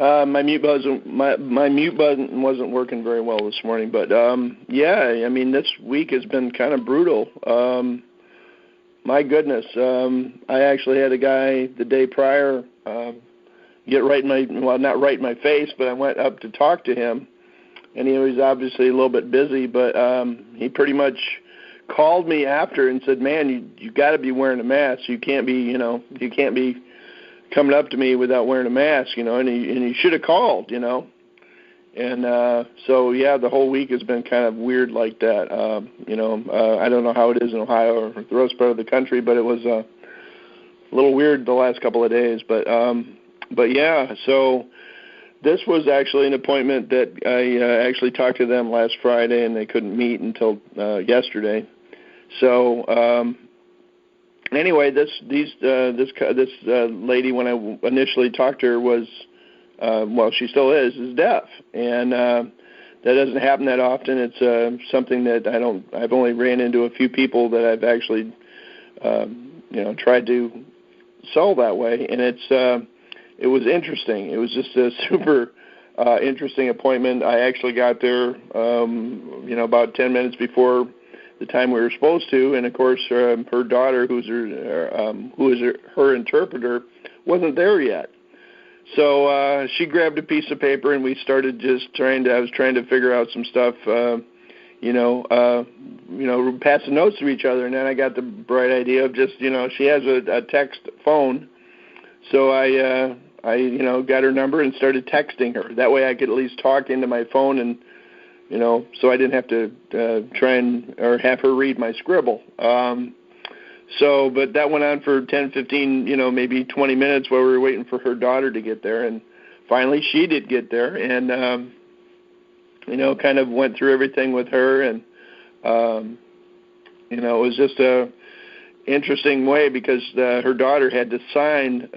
My mute button wasn't working very well this morning, but yeah, I mean this week has been kind of brutal. My goodness, I actually had a guy the day prior get right in not right in my face, but I went up to talk to him, and he was obviously a little bit busy, but he pretty much called me after and said, "Man, you got to be wearing a mask. You can't be coming up to me without wearing a mask, and he should have called, And so, yeah, the whole week has been kind of weird like that. I don't know how it is in Ohio or the rest part of the country, but it was a little weird the last couple of days. But yeah, so this was actually an appointment that I actually talked to them last Friday, and they couldn't meet until yesterday. So anyway, this lady, when I initially talked to her, was she still is deaf, and that doesn't happen that often. It's something that I've only ran into a few people that I've actually tried to solve that way, and it was interesting. It was just a super interesting appointment. I actually got there about 10 minutes before the time we were supposed to, and of course her daughter, who is her interpreter, wasn't there yet. So she grabbed a piece of paper, and we started I was trying to figure out some stuff, passing notes to each other, and then I got the bright idea of just, she has a text phone, so I got her number and started texting her. That way I could at least talk into my phone, and so I didn't have to try or have her read my scribble. But that went on for 10, 15, maybe 20 minutes while we were waiting for her daughter to get there. And finally she did get there, and, kind of went through everything with her. And, it was just a interesting way because her daughter had to sign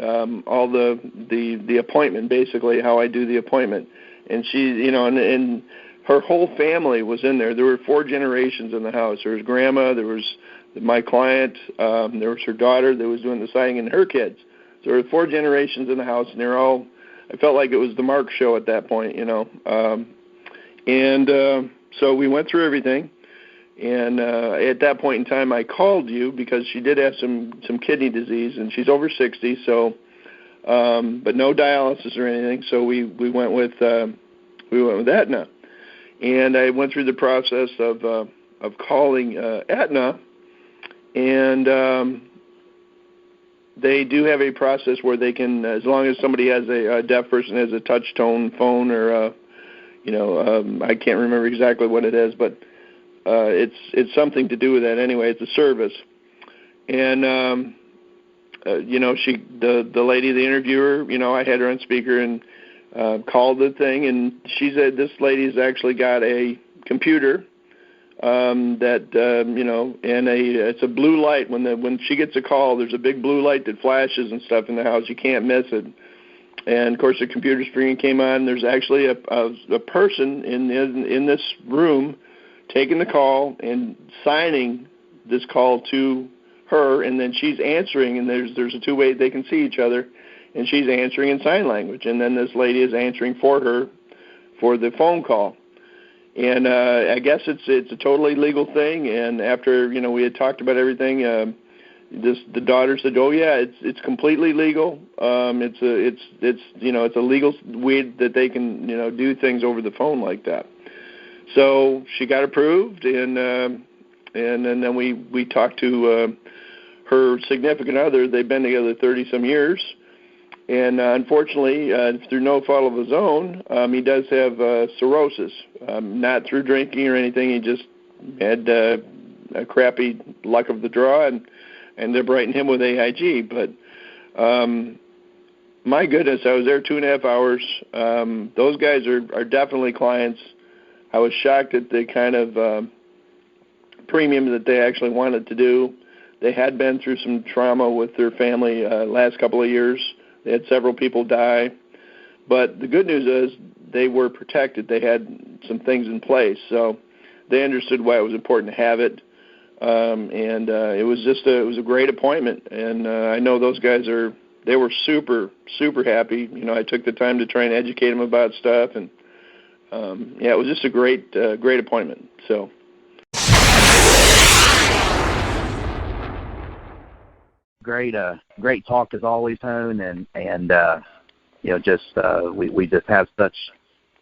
all the appointment, basically how I do the appointment. And she, and her whole family was in there. There were 4 generations in the house. There was grandma, there was my client, there was her daughter that was doing the signing, and her kids. So there were 4 generations in the house, and they're all, I felt like it was the Mark show at that point, so we went through everything, and at that point in time I called you because she did have some kidney disease, and she's over 60, so, but no dialysis or anything, so we went with Aetna. And I went through the process of calling Aetna, and they do have a process where they can, as long as somebody has a deaf person has a touch tone phone, or I can't remember exactly what it is, but it's something to do with that anyway. It's a service, and the lady, the interviewer, I had her on speaker and called the thing, and she said this lady's actually got a computer. It's a blue light. When she gets a call, there's a big blue light that flashes and stuff in the house. You can't miss it. And of course, the computer screen came on. There's actually a person in this room taking the call and signing this call to her, and then she's answering. And there's a 2-way they can see each other, and she's answering in sign language. And then this lady is answering for her for the phone call. And I guess it's a totally legal thing. And after we had talked about everything, the daughter said, "Oh yeah, it's completely legal. It's a legal way that they can do things over the phone like that." So she got approved, and then we talked to her significant other. They've been together 30-some years. And unfortunately, through no fault of his own, he does have cirrhosis. Not through drinking or anything. He just had a crappy luck of the draw, and they're brightening him with AIG. But my goodness, I was there 2.5 hours. Those guys are definitely clients. I was shocked at the kind of premium that they actually wanted to do. They had been through some trauma with their family last couple of years. They had several people die. But the good news is they were protected. They had some things in place. So they understood why it was important to have it. It was a great appointment. And I know those guys are they were super, super happy. You know, I took the time to try and educate them about stuff, and it was just a great appointment. So. Great talk as always, Tone, and you know, just we just have such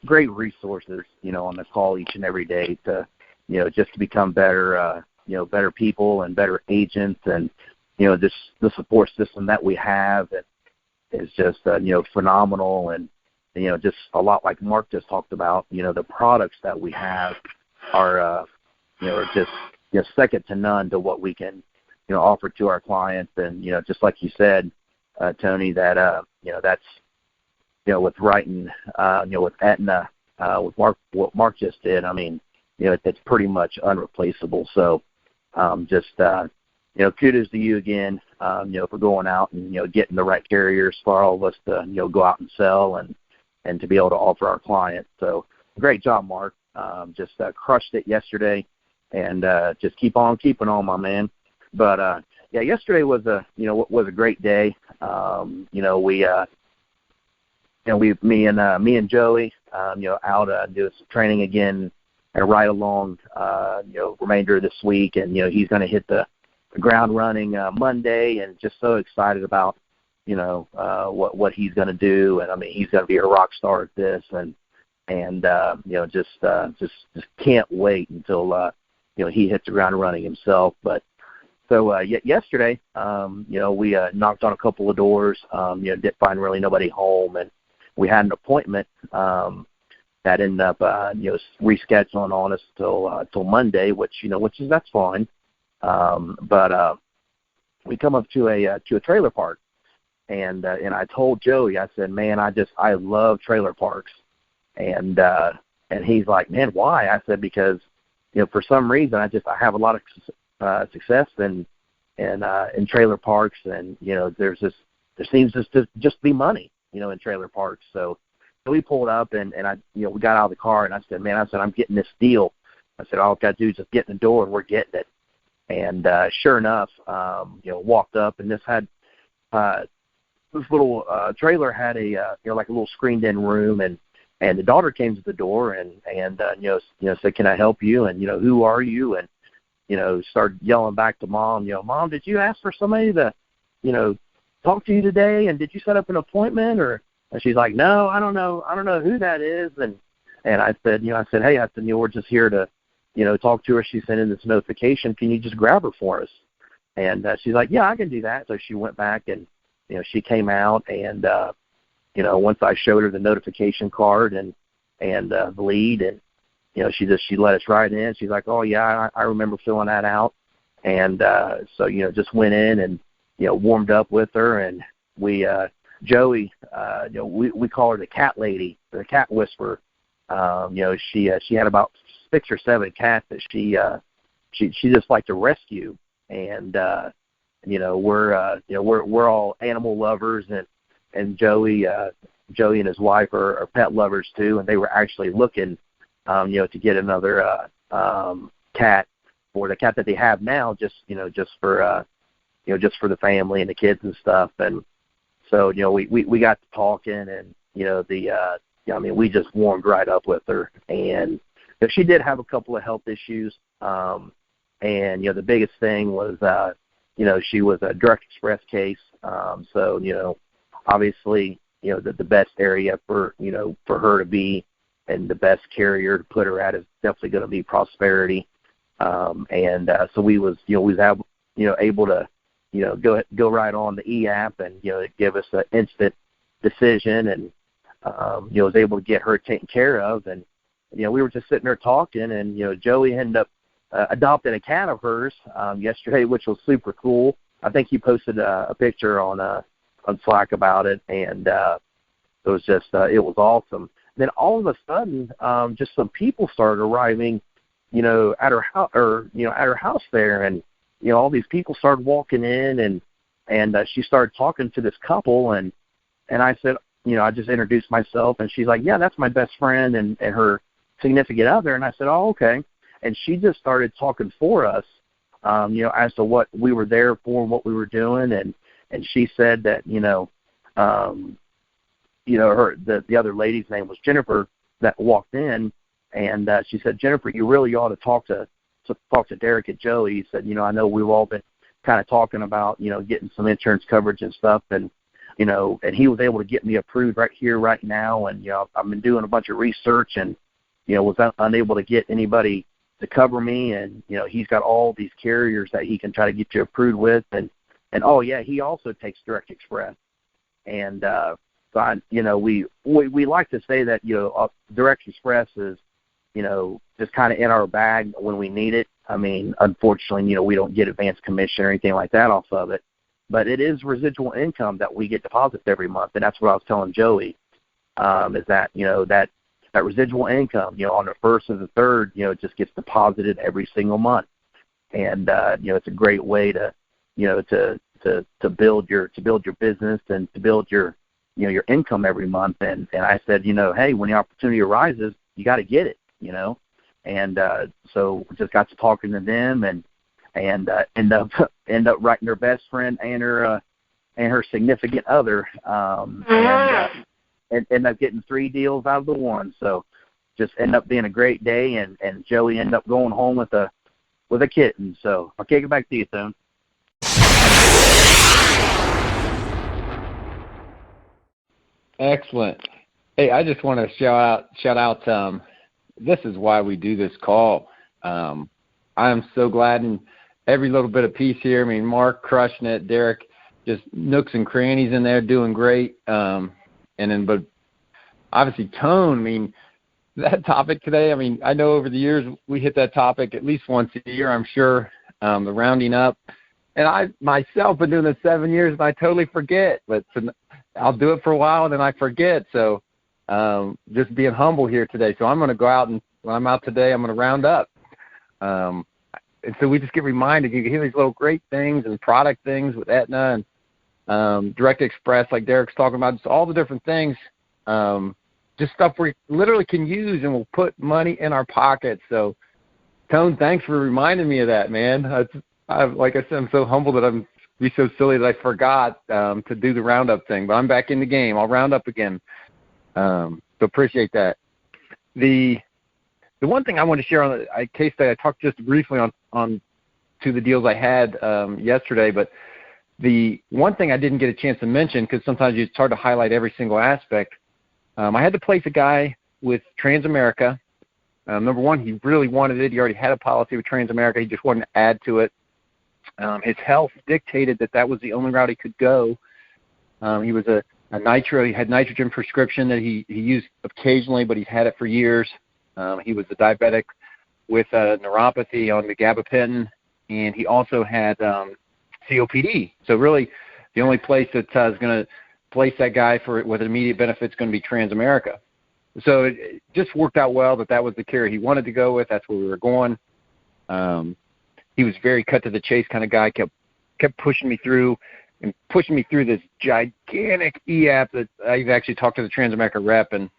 great resources, you know, on the call each and every day to, you know, just to become better, you know, better people and better agents, and you know, this the support system that we have is just you know, phenomenal, and you know, just a lot like Mark just talked about. You know, the products that we have are you know, just, you know, second to none to what we can, you know, offer to our clients. And you know, just like you said, Tony, that you know, that's, you know, with Wrighton, you know, with Aetna, with what Mark just did, I mean, you know, it's pretty much unreplaceable. So just you know, kudos to you again, you know, for going out and, you know, getting the right carriers for all of us to, you know, go out and sell and to be able to offer our clients. So great job, Mark. Just crushed it yesterday, and just keep on keeping on, my man. But yeah, yesterday was a great day. You know, me and Joey, you know, out doing some training again and right along, you know, remainder of this week, and you know, he's going to hit the ground running Monday, and just so excited about, you know, what he's going to do. And I mean, he's going to be a rock star at this, and you know, just can't wait until you know, he hits the ground running himself. But so yesterday, you know, we knocked on a couple of doors, you know, didn't find really nobody home, and we had an appointment that ended up you know, rescheduling on us till Monday, which is that's fine. But we come up to a trailer park, and I told Joey, I said, man, I love trailer parks, and he's like, man, why? I said, because, you know, for some reason I have a lot of success in trailer parks, and you know, there seems to just be money, you know, in trailer parks. So we pulled up, and I, you know, we got out of the car, and I said, man, I'm getting this deal. I said, all I've got to do is just get in the door, and we're getting it. And sure enough, you know, walked up, and this little trailer had a you know, like a little screened-in room, and the daughter came to the door, and you know, said, can I help you? And you know, who are you? And you know, started yelling back to Mom, you know, Mom, did you ask for somebody to, you know, talk to you today? And did you set up an appointment? And she's like, no, I don't know who that is. And I said, hey, you know, we're just here to, you know, talk to her. She sent in this notification. Can you just grab her for us? And she's like, yeah, I can do that. So she went back, and, you know, she came out, and, you know, once I showed her the notification card and the lead, and, you know, she let us right in. She's like, oh yeah, I remember filling that out. And, so, you know, just went in and, you know, warmed up with her, and we, Joey, you know, we call her the cat lady, the cat whisperer. You know, she had about 6 or 7 cats that she just liked to rescue. And, you know, we're all animal lovers, and Joey and his wife are pet lovers too. And they were actually looking, you know, to get another, cat, for the cat that they have now, just for the family and the kids and stuff. And so, you know, we got to talking, and, you know, I mean, we just warmed right up with her. And you know, she did have a couple of health issues. And, you know, the biggest thing was, you know, she was a direct express case. So, you know, obviously, you know, the best area for her to be, and the best carrier to put her at is definitely going to be Prosperity. So we was able to, you know, go right on the e-app, and, you know, give us an instant decision, and, you know, was able to get her taken care of. And, you know, we were just sitting there talking, and, you know, Joey ended up adopting a cat of hers yesterday, which was super cool. I think he posted a picture on Slack about it, and it was just it was awesome. Then all of a sudden, just some people started arriving, you know, at her house, there, and, you know, all these people started walking in, and she started talking to this couple, and I said, you know, I just introduced myself, and she's like, yeah, that's my best friend and her significant other. And I said, oh, okay. And she just started talking for us, you know, as to what we were there for and what we were doing. And and she said that the other lady's name was Jennifer that walked in, and she said, Jennifer, you really ought to talk to Derek and Joey. He said, I know we've all been kind of talking about getting some insurance coverage and stuff, and and he was able to get me approved right here, right now, and I've been doing a bunch of research and was unable to get anybody to cover me, and he's got all these carriers that he can try to get you approved with, and oh yeah, he also takes Direct Express, and so we like to say that Direct Express is just kind of in our bag when we need it. I mean, unfortunately, we don't get advance commission or anything like that off of it, but it is residual income that we get deposits every month, and that's what I was telling Joey, is that that residual income, on the first and the third, it just gets deposited every single month, and it's a great way to build your business and to build your income every month. And I said, hey, when the opportunity arises, you got to get it, and so we just got to talking to them and end up writing her best friend and her significant other, and end up getting 3 deals out of the one. So just end up being a great day, and Joey ended up going home with a kitten. So I'll kick it back to you, Tone. Excellent. Hey, I just want to shout out. This is why we do this call. I am so glad, and every little bit of piece here. I mean, Mark crushing it, Derek, just nooks and crannies in there doing great. But obviously Tone. I mean, that topic today. I mean, I know over the years we hit that topic at least once a year. I'm sure the rounding up, and I myself been doing this 7 years, and I totally forget. But I'll do it for a while, and then I forget. So just being humble here today. So I'm going to go out, and when I'm out today, I'm going to round up. And so we just get reminded. You can hear these little great things and product things with Aetna and Direct Express, like Derek's talking about. Just all the different things, just stuff we literally can use and will put money in our pockets. So, Tone, thanks for reminding me of that, man. Like I said, I'm so humbled that I'm be so silly that I forgot to do the roundup thing, but I'm back in the game. I'll round up again. So appreciate that. The one thing I want to share on the case study, I talked just briefly on to the deals I had yesterday, but the one thing I didn't get a chance to mention, because sometimes it's hard to highlight every single aspect, I had to place a guy with Transamerica. Number one, he really wanted it. He already had a policy with Transamerica. He just wanted to add to it. His health dictated that was the only route he could go. He was he had nitrogen prescription that he used occasionally, but he's had it for years. He was a diabetic with neuropathy on the gabapentin, and he also had COPD. So really, the only place that is going to place that guy with immediate benefit is going to be Transamerica. So it just worked out well that was the carrier he wanted to go with. That's where we were going. He was very cut to the chase kind of guy. Kept pushing me through this gigantic e-app that I've actually talked to the Transamerica rep, and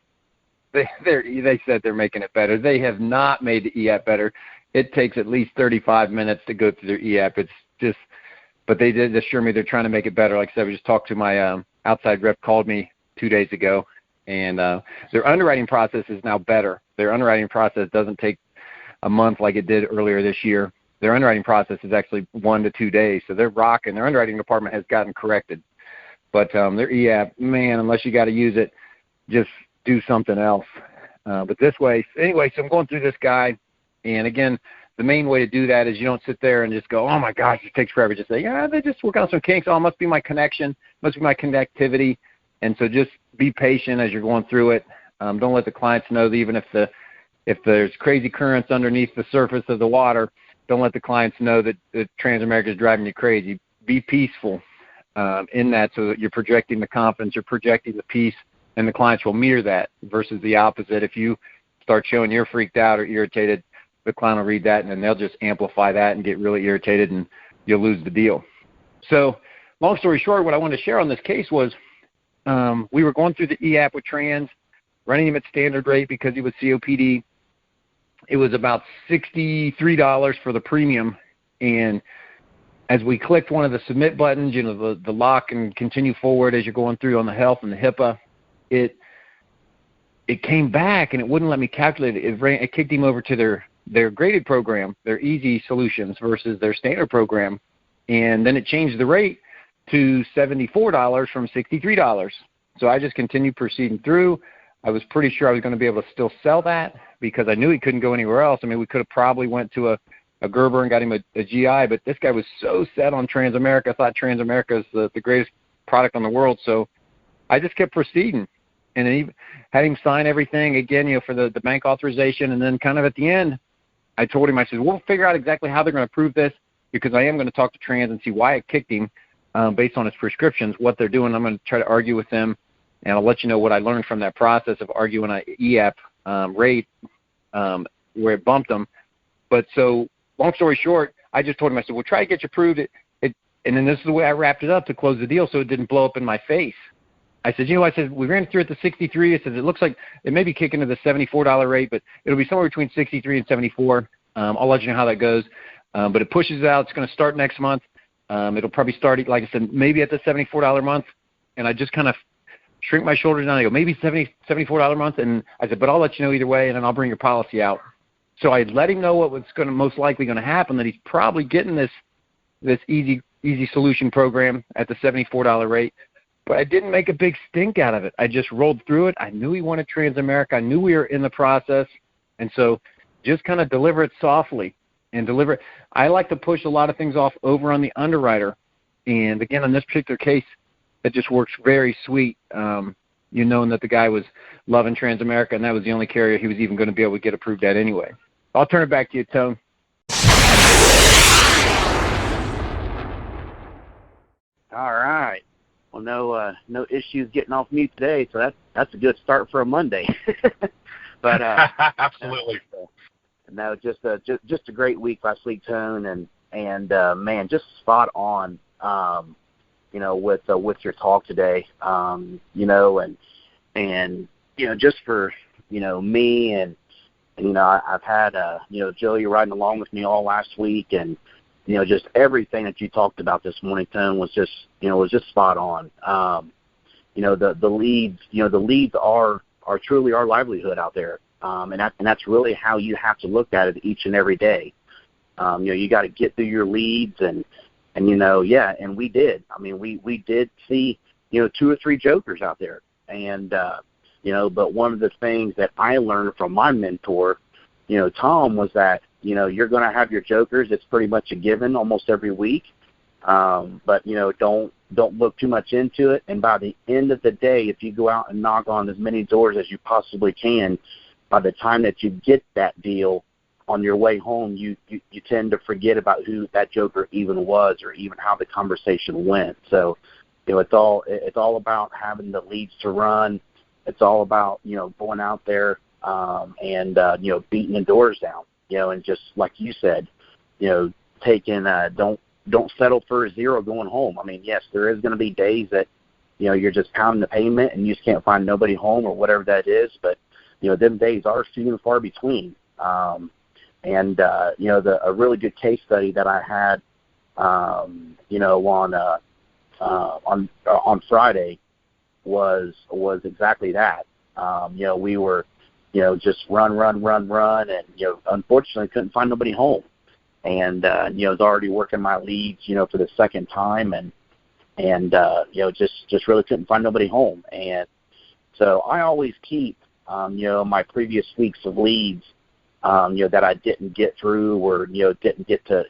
they said they're making it better. They have not made the e-app better. It takes at least 35 minutes to go through their e-app. It's just, but they did assure me they're trying to make it better. Like I said, we just talked to my outside rep, called me 2 days ago, and their underwriting process is now better. Their underwriting process doesn't take a month like it did earlier this year. Their underwriting process is actually 1 to 2 days, so they're rocking. Their underwriting department has gotten corrected. But their e-app, man, unless you got to use it, just do something else. But this way, anyway, so I'm going through this guy, and again, the main way to do that is you don't sit there and just go, oh my gosh, it takes forever. Just say, yeah, they just work on some kinks. Oh, it must be my connection, must be my connectivity. And so just be patient as you're going through it. Don't let the clients know that even if there's crazy currents underneath the surface of the water, don't let the clients know that Transamerica is driving you crazy. Be peaceful in that, so that you're projecting the confidence, you're projecting the peace, and the clients will mirror that versus the opposite. If you start showing you're freaked out or irritated, the client will read that, and then they'll just amplify that and get really irritated, and you'll lose the deal. So long story short, what I wanted to share on this case was we were going through the e-app with Trans, running him at standard rate because he was COPD. It was about $63 for the premium, and as we clicked one of the submit buttons, the lock and continue forward as you're going through on the health and the HIPAA, it came back and it wouldn't let me calculate it. It kicked him over to their graded program, their easy solutions versus their standard program. And then it changed the rate to $74 from $63. So I just continued proceeding through. I was pretty sure I was going to be able to still sell that because I knew he couldn't go anywhere else. I mean, we could have probably went to a Gerber and got him a GI, but this guy was so set on Transamerica. I thought Transamerica is the greatest product on the world. So I just kept proceeding. And then he had him sign everything again, for the bank authorization. And then kind of at the end, I told him, I said, we'll figure out exactly how they're going to prove this because I am going to talk to Trans and see why it kicked him based on his prescriptions, what they're doing. I'm going to try to argue with them, and I'll let you know what I learned from that process of arguing an EAP rate where it bumped them. But so long story short, I just told him, I said, we'll try to get you approved. And then this is the way I wrapped it up to close the deal so it didn't blow up in my face. I said, we ran it through at the 63. I said, it looks like it may be kicking to the $74 rate, but it'll be somewhere between 63 and 74. I'll let you know how that goes. But it pushes out. It's going to start next month. It'll probably start, like I said, maybe at the $74 a month. And I just kind of shrink my shoulders down. I go, maybe $74 a month. And I said, but I'll let you know either way, and then I'll bring your policy out. So I let him know what was going to most likely going to happen, that he's probably getting this easy solution program at the $74 rate. But I didn't make a big stink out of it. I just rolled through it. I knew he wanted Transamerica. I knew we were in the process. And so just kind of deliver it softly and deliver it. I like to push a lot of things off over on the underwriter. And, again, in this particular case, it just works very sweet, knowing that the guy was loving Transamerica, and that was the only carrier he was even going to be able to get approved at anyway. I'll turn it back to you, Tone. All right. Well, no issues getting off mute today, so that's a good start for a Monday. But absolutely. No, just a great week last week, Tone, and man, just spot on. With your talk today, and just for me and I've had Joey riding along with me all last week, and just everything that you talked about this morning, Tone, was just spot on. The leads are truly our livelihood out there, and that's really how you have to look at it each and every day. You got to get through your leads, and we did. I mean, we did see 2 or 3 jokers out there, and but one of the things that I learned from my mentor, Tom, was that you're going to have your jokers. It's pretty much a given almost every week. But don't look too much into it. And by the end of the day, if you go out and knock on as many doors as you possibly can, by the time that you get that deal on your way home, you tend to forget about who that joker even was or even how the conversation went. So, it's all about having the leads to run. It's all about going out there and beating the doors down. And just like you said, taking don't settle for a 0 going home. I mean, yes, there is going to be days that you're just pounding the pavement and you just can't find nobody home or whatever that is. But them days are few and far between. A really good case study that I had, on Friday was exactly that. We were, just run, and unfortunately couldn't find nobody home. And was already working my leads, for the second time, and just really couldn't find nobody home. And so I always keep, my previous weeks of leads, that I didn't get through or, didn't get to,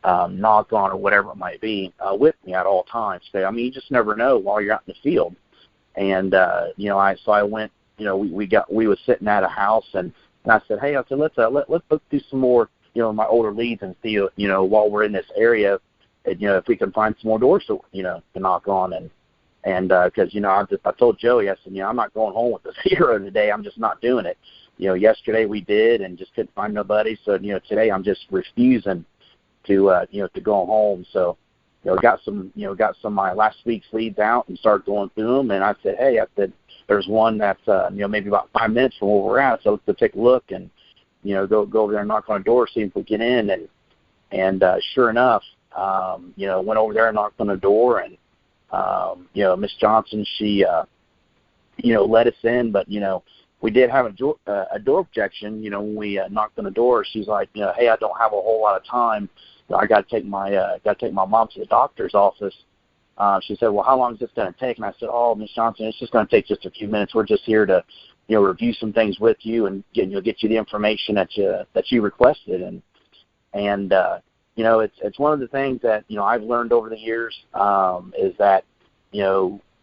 knock on or whatever it might be, with me at all times. So, I mean, you just never know while you're out in the field. And, I went, we was sitting at a house, and I said, hey, let's look through some more, my older leads and see, while we're in this area, if we can find some more doors to knock on. And because, I told Joey, I said, I'm not going home with a 0 today. I'm just not doing it. Yesterday we did and just couldn't find nobody. So, today I'm just refusing to go home. So, got some of my last week's leads out and started going through them. And I said, hey, there's one that's, maybe about 5 minutes from where we're at. So let's take a look and, go over there and knock on a door, see if we get in. And sure enough, went over there and knocked on the door, and Miss Johnson, she let us in, but we did have a door objection. When we knocked on the door, she's like, hey, I don't have a whole lot of time. I got to take my mom to the doctor's office. She said, well, how long is this going to take? And I said, oh, Miss Johnson, it's just going to take just a few minutes. We're just here to review some things with you and get you the information that you requested. And it's one of the things that I've learned over the years is that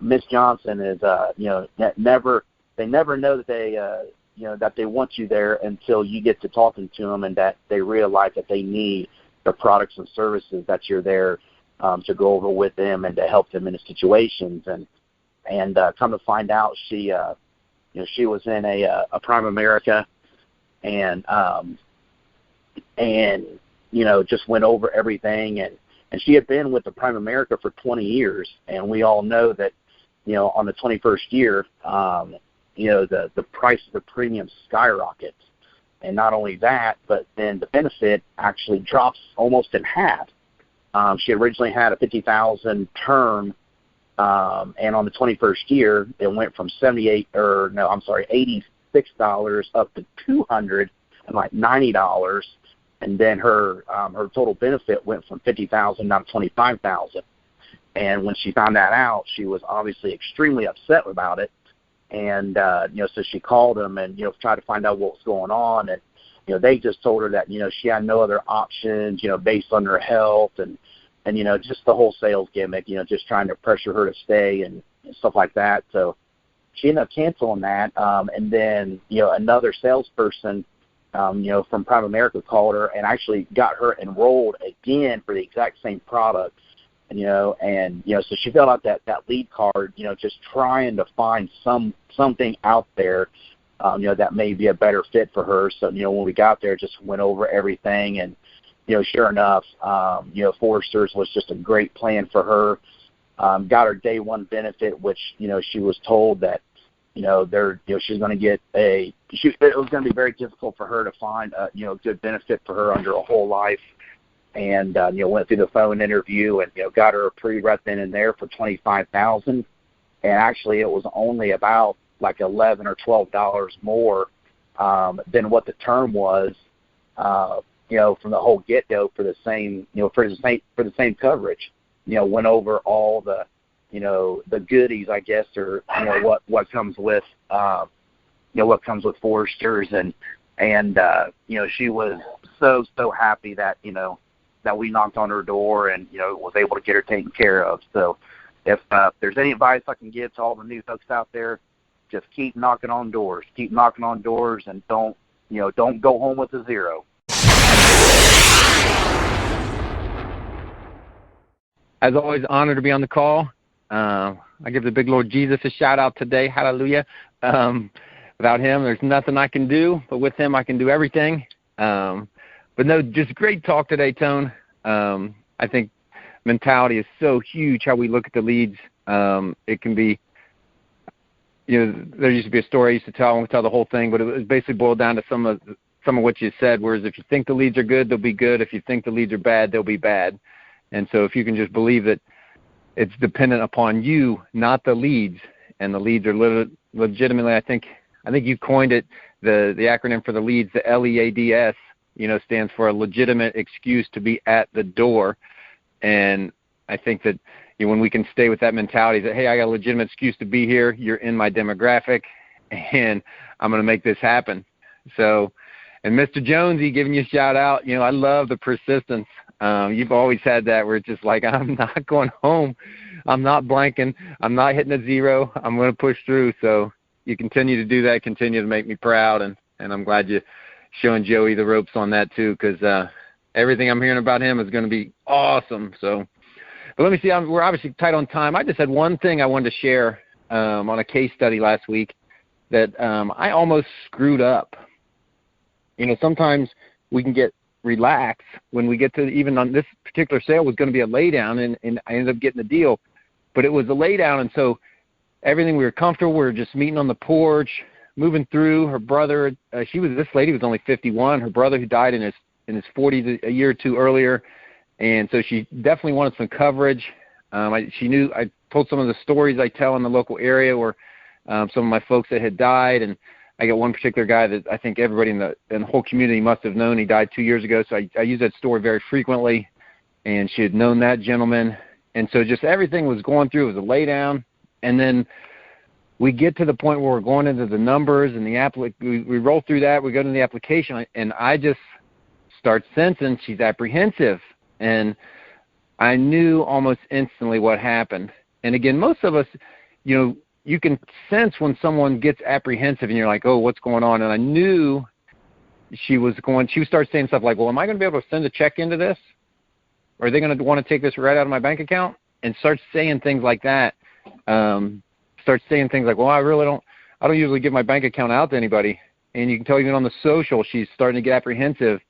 Miss Johnson is they never know that they want you there until you get to talking to them, and that they realize that they need the products and services that you're there to go over with them and to help them in the situations. And come to find out, she was in a Prime America, and just went over everything, and she had been with the Prime America for 20 years, and we all know that on the 21st year, the price of the premium skyrockets. And not only that, but then the benefit actually drops almost in half. She originally had a $50,000 term, and on the 21st year, it went from $86 up to $290, and then her total benefit went from $50,000 down to $25,000. And when she found that out, she was obviously extremely upset about it. And, so she called them and, tried to find out what was going on. And, they just told her that, she had no other options, based on her health and just the whole sales gimmick, just trying to pressure her to stay and stuff like that. So she ended up canceling that. And then, another salesperson, from Prime America called her and actually got her enrolled again for the exact same product. So she filled out that lead card, just trying to find something out there, that may be a better fit for her. So, when we got there, just went over everything, and, sure enough, Forrester's was just a great plan for her. Got her day one benefit, which, she was told that, she's going to get it was going to be very difficult for her to find a, good benefit for her under a whole life. And, went through the phone interview and, got her approved right then and there for $25,000. And actually it was only about like $11 or $12 more, than what the term was, from the whole get-go for the same, for the same coverage. Went over all the, the goodies, I guess, or, what comes with, what comes with Forrester's. And she was so happy that, that we knocked on her door and, was able to get her taken care of. So if there's any advice I can give to all the new folks out there, just keep knocking on doors. Keep knocking on doors, and don't go home with a zero. As always, honored to be on the call. I give the big Lord Jesus a shout-out today. Hallelujah. Without him, there's nothing I can do, but with him, I can do everything. But no, just great talk today, Tone. I think mentality is so huge, how we look at the leads. It can be, there used to be a story I used to tell, I won't tell the whole thing, but it was basically boiled down to some of what you said, whereas if you think the leads are good, they'll be good. If you think the leads are bad, they'll be bad. And so if you can just believe that it's dependent upon you, not the leads, and the leads are legitimately, I think you coined it, the acronym for the leads, the LEADS, stands for a legitimate excuse to be at the door. And I think that when we can stay with that mentality that, hey, I got a legitimate excuse to be here, you're in my demographic, and I'm going to make this happen. So, and Mr. Jonesy, giving you a shout out, I love the persistence. You've always had that where it's just like, I'm not going home. I'm not blanking. I'm not hitting a zero. I'm going to push through. So you continue to do that, continue to make me proud. And I'm glad you're showing Joey the ropes on that too, because everything I'm hearing about him is going to be awesome. So, but let me see. We're obviously tight on time. I just had one thing I wanted to share on a case study last week that I almost screwed up. Sometimes we can get relaxed when we get to, even on this particular sale was going to be a laydown, and I ended up getting the deal. But it was a laydown, and so everything, we were comfortable. We were just meeting on the porch, moving through. Her brother, this lady was only 51. Her brother, who died in his 40s a year or two earlier, And so she definitely wanted some coverage. She knew I told some of the stories I tell in the local area where some of my folks that had died, and I got one particular guy that I think everybody in the whole community must have known. He died 2 years ago, so I use that story very frequently, and she had known that gentleman. And so just everything was going through. It was a lay down, and then we get to the point where we're going into the numbers and we roll through that. We go to the application, and I just start sensing she's apprehensive. And I knew almost instantly what happened. And again, most of us, you can sense when someone gets apprehensive and you're like, oh, what's going on? And I knew she would start saying stuff like, well, am I going to be able to send a check into this? Or are they going to want to take this right out of my bank account? And start saying things like that. Start saying things like, well, I don't usually give my bank account out to anybody. And you can tell even on the social, she's starting to get apprehensive.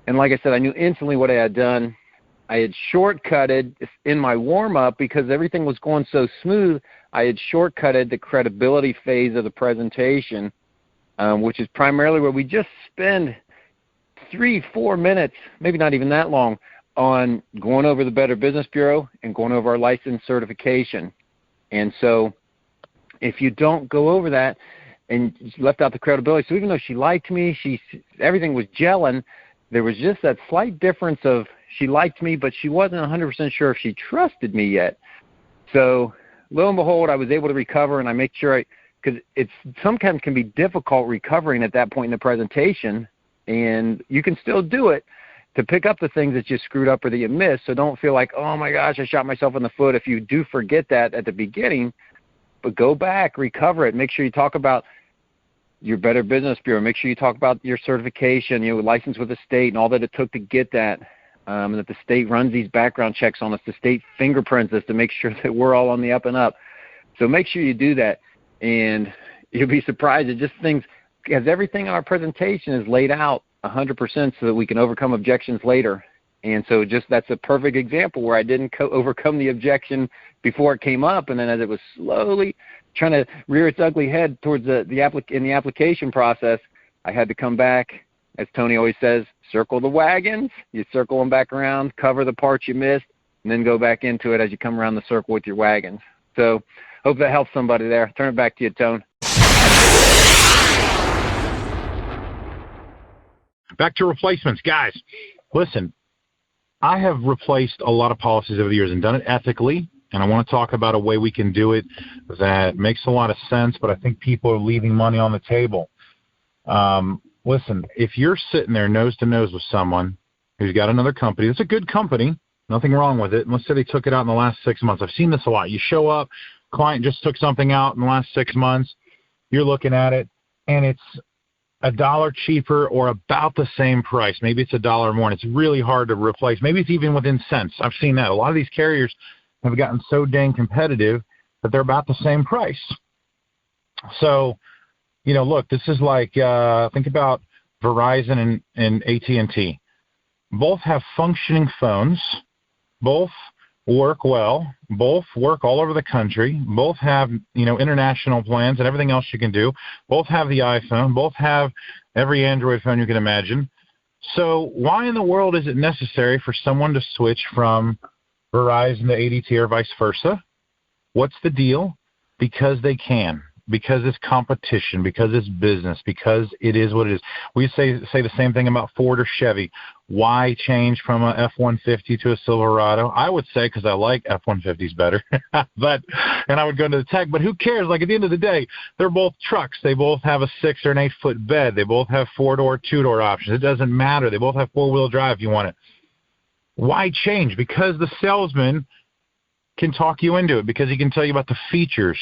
And like I said, I knew instantly what I had done. I had shortcutted in my warm-up because everything was going so smooth. I had shortcutted the credibility phase of the presentation, which is primarily where we just spend 3-4 minutes, maybe not even that long, on going over the Better Business Bureau and going over our license certification. And so if you don't go over that, and she left out the credibility, so even though she liked me, everything was gelling, there was just that slight difference of she liked me, but she wasn't 100% sure if she trusted me yet. So lo and behold, I was able to recover, and I make sure because it's sometimes can be difficult recovering at that point in the presentation, and you can still do it to pick up the things that you screwed up or that you missed. So don't feel like, oh my gosh, I shot myself in the foot if you do forget that at the beginning. But go back, recover it. Make sure you talk about your Better Business Bureau. Make sure you talk about your certification, license with the state and all that it took to get that. And that the state runs these background checks on us. The state fingerprints us to make sure that we're all on the up and up. So make sure you do that. And you'll be surprised at just things, because everything in our presentation is laid out 100% so that we can overcome objections later. And so that's a perfect example where I didn't overcome the objection before it came up, and then as it was slowly trying to rear its ugly head towards in the application process, I had to come back, as Tony always says, circle the wagons. You circle them back around, cover the parts you missed, and then go back into it as you come around the circle with your wagons. So hope that helps somebody there. Turn it back to you, Tone. Back to replacements. Guys, listen, I have replaced a lot of policies over the years and done it ethically, and I want to talk about a way we can do it that makes a lot of sense, but I think people are leaving money on the table. Listen, if you're sitting there nose to nose with someone who's got another company, it's a good company, nothing wrong with it, and let's say they took it out in the last 6 months. I've seen this a lot. You show up, client just took something out in the last 6 months, you're looking at it, and it's $1 cheaper or about the same price. Maybe it's $1 more, and it's really hard to replace. Maybe it's even within cents. I've seen that. A lot of these carriers have gotten so dang competitive that they're about the same price. So, look, this is like, think about Verizon and AT&T. Both have functioning phones. Both work well. Both work all over the country. Both have, international plans and everything else you can do. Both have the iPhone. Both have every Android phone you can imagine. So why in the world is it necessary for someone to switch from Verizon to ADT or vice versa? What's the deal? Because they can. Because it's competition, because it's business, because it is what it is. We say the same thing about Ford or Chevy. Why change from a F-150 to a Silverado? I would say because I like F-150s better. And I would go into the tech, but who cares? Like, at the end of the day, they're both trucks. They both have a 6 or an 8 foot bed. They both have 4-door, 2-door options. It doesn't matter. They both have 4-wheel drive if you want it. Why change? Because the salesman can talk you into it, because he can tell you about the features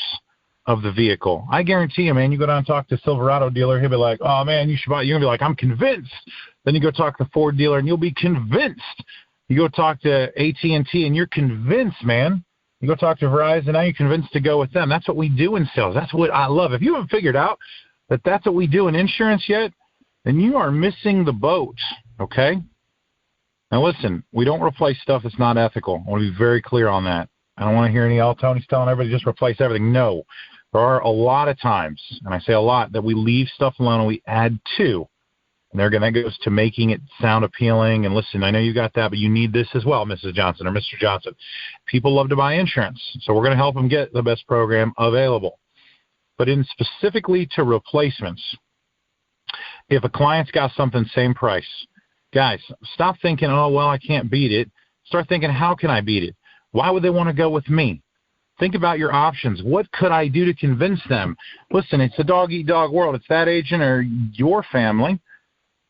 of the vehicle. I guarantee you, man, you go down and talk to a Silverado dealer, he'll be like, oh, man, you should buy it. You're going to be like, I'm convinced. Then you go talk to a Ford dealer, and you'll be convinced. You go talk to AT&T, and you're convinced, man. You go talk to Verizon, now you're convinced to go with them. That's what we do in sales. That's what I love. If you haven't figured out that that's what we do in insurance yet, then you are missing the boat, okay? Now, listen, we don't replace stuff that's not ethical. I want to be very clear on that. I don't want to hear any, Tony's telling everybody just replace everything. No. There are a lot of times, and I say a lot, that we leave stuff alone and we add to. And that goes to making it sound appealing. And listen, I know you got that, but you need this as well, Mrs. Johnson or Mr. Johnson. People love to buy insurance, so we're going to help them get the best program available. But in specifically to replacements, if a client's got something same price, guys, stop thinking, oh, well, I can't beat it. Start thinking, how can I beat it? Why would they want to go with me? Think about your options. What could I do to convince them? Listen, it's a dog-eat-dog world. It's that agent or your family.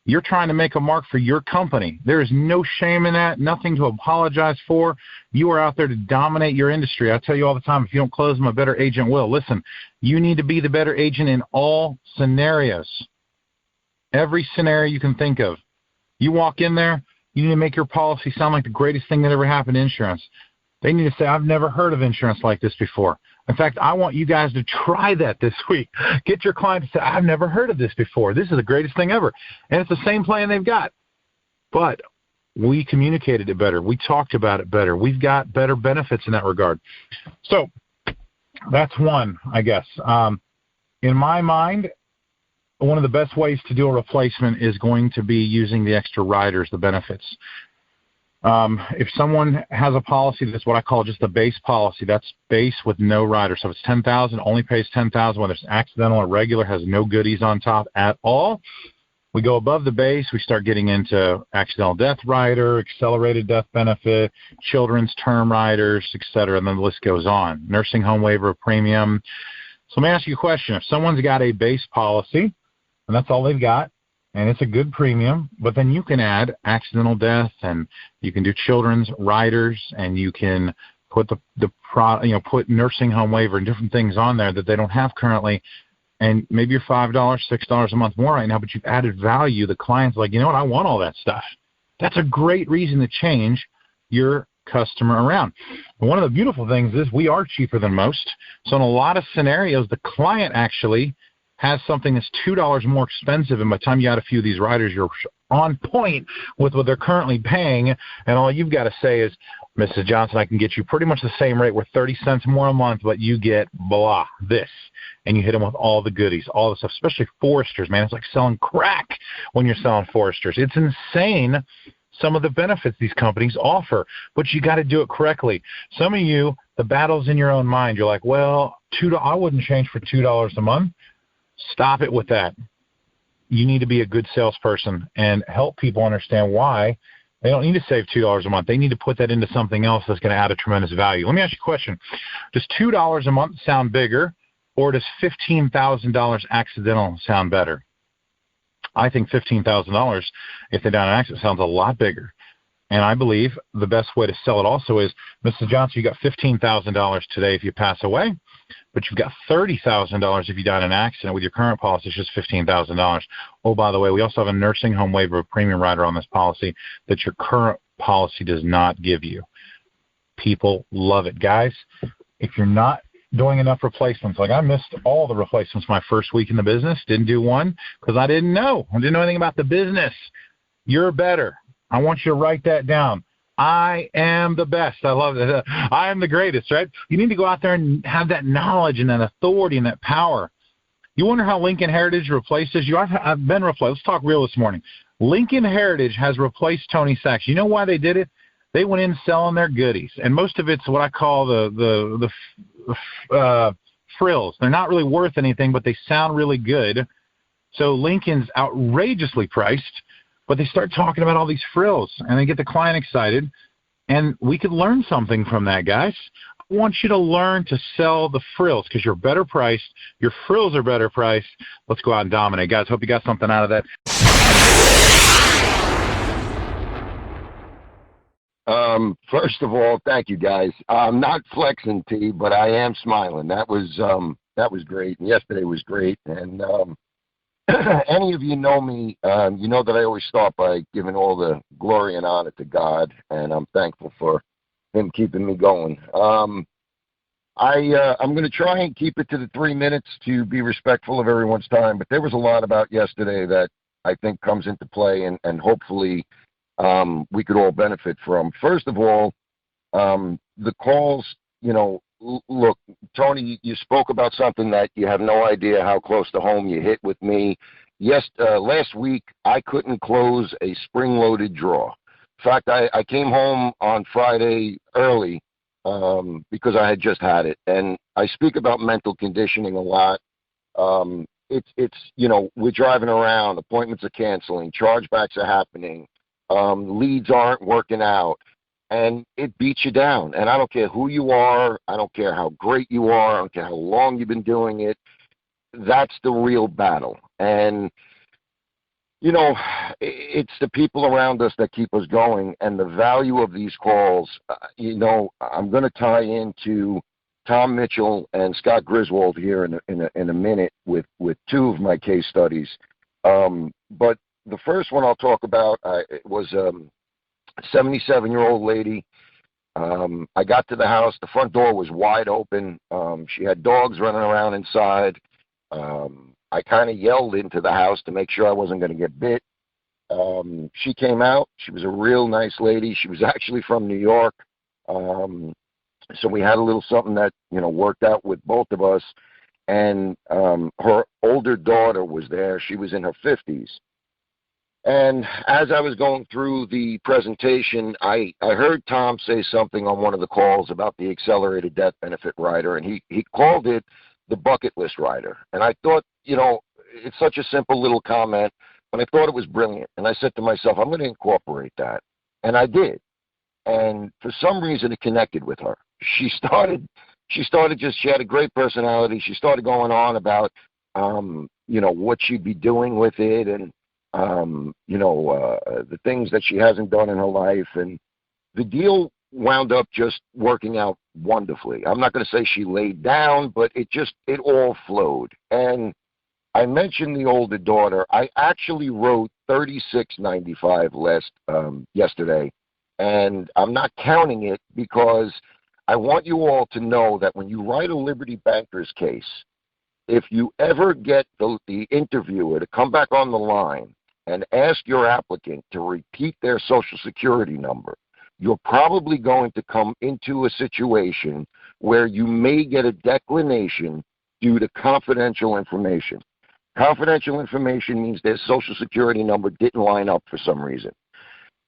You're trying to make a mark for your company. There is no shame in that, nothing to apologize for. You are out there to dominate your industry. I tell you all the time, if you don't close them, a better agent will. Listen, you need to be the better agent in all scenarios. Every scenario you can think of. You walk in there, you need to make your policy sound like the greatest thing that ever happened to insurance. They need to say, I've never heard of insurance like this before. In fact, I want you guys to try that this week. Get your client to say, I've never heard of this before. This is the greatest thing ever. And it's the same plan they've got. But we communicated it better. We talked about it better. We've got better benefits in that regard. So that's one, I guess. In my mind, one of the best ways to do a replacement is going to be using the extra riders, the benefits. If someone has a policy that's what I call just a base policy, that's base with no rider. So if it's $10,000, only pays $10,000, whether it's accidental or regular, has no goodies on top at all. We go above the base, we start getting into accidental death rider, accelerated death benefit, children's term riders, etc., and then the list goes on. Nursing home waiver of premium. So let me ask you a question. If someone's got a base policy, and that's all they've got, and it's a good premium, but then you can add accidental death, and you can do children's riders, and you can put put nursing home waiver and different things on there that they don't have currently, and maybe you're $5, $6 a month more right now, but you've added value. The client's like, you know what, I want all that stuff. That's a great reason to change your customer around. And one of the beautiful things is we are cheaper than most, so in a lot of scenarios, the client actually has something that's $2 more expensive, and by the time you add a few of these riders, you're on point with what they're currently paying, and all you've got to say is, Mrs. Johnson, I can get you pretty much the same rate with 30 cents more a month, but you get blah, this, and you hit them with all the goodies, all the stuff, especially Foresters, man. It's like selling crack when you're selling Foresters. It's insane some of the benefits these companies offer, but you got to do it correctly. Some of you, the battle's in your own mind. You're like, well, I wouldn't change for $2 a month. Stop it with that. You need to be a good salesperson and help people understand why they don't need to save $2 a month. They need to put that into something else that's going to add a tremendous value. Let me ask you a question. Does $2 a month sound bigger, or does $15,000 accidental sound better? I think $15,000, if they die in an accident, sounds a lot bigger. And I believe the best way to sell it also is, Mrs. Johnson, you got $15,000 today if you pass away, but you've got $30,000 if you die in an accident. With your current policy, it's just $15,000. Oh, by the way, we also have a nursing home waiver of premium rider on this policy that your current policy does not give you. People love it. Guys, if you're not doing enough replacements, like I missed all the replacements my first week in the business, didn't do one because I didn't know. I didn't know anything about the business. You're better. I want you to write that down. I am the best. I love it. I am the greatest, right? You need to go out there and have that knowledge and that authority and that power. You wonder how Lincoln Heritage replaces you? I've been replaced. Let's talk real this morning. Lincoln Heritage has replaced Tony Sachs. You know why they did it? They went in selling their goodies, and most of it's what I call the frills. They're not really worth anything, but they sound really good. So Lincoln's outrageously priced, but they start talking about all these frills, and they get the client excited, and we could learn something from that, guys. I want you to learn to sell the frills because you're better priced. Your frills are better priced. Let's go out and dominate. Guys, hope you got something out of that. First of all, thank you, guys. I'm not flexing, T, but I am smiling. That was great. And yesterday was great. And any of you know me, you know that I always start by giving all the glory and honor to God, and I'm thankful for Him keeping me going. I'm going to try and keep it to the 3 minutes to be respectful of everyone's time, but there was a lot about yesterday that I think comes into play, and hopefully we could all benefit from. First of all, the calls, you know, look, Tony, you spoke about something that you have no idea how close to home you hit with me, last week I couldn't close a spring-loaded draw. In fact, I came home on Friday early because I had just had it, and I speak about mental conditioning a lot. It's we're driving around, appointments are canceling, chargebacks are happening, leads aren't working out, and it beats you down. And I don't care who you are, I don't care how great you are, I don't care how long you've been doing it. That's the real battle. And it's the people around us that keep us going, and the value of these calls. I'm going to tie into Tom Mitchell and Scott Griswold here in a minute with two of my case studies. But the first one I'll talk about was a 77-year-old lady. I got to the house. The front door was wide open. She had dogs running around inside. I kind of yelled into the house to make sure I wasn't going to get bit. She came out. She was a real nice lady. She was actually from New York. So we had a little something that, worked out with both of us. And her older daughter was there. She was in her 50s. And as I was going through the presentation, I heard Tom say something on one of the calls about the accelerated death benefit rider, and he called it the bucket list rider. And I thought, it's such a simple little comment, but I thought it was brilliant. And I said to myself, I'm going to incorporate that. And I did. And for some reason, it connected with her. She had a great personality. She started going on about, what she'd be doing with it, and, the things that she hasn't done in her life. And the deal wound up just working out wonderfully. I'm not going to say she laid down, but it all flowed. And I mentioned the older daughter. I actually wrote 3695 yesterday, and I'm not counting it because I want you all to know that when you write a Liberty Bankers case, if you ever get the interviewer to come back on the line and ask your applicant to repeat their Social Security number, you're probably going to come into a situation where you may get a declination due to confidential information. Confidential information means their Social Security number didn't line up for some reason.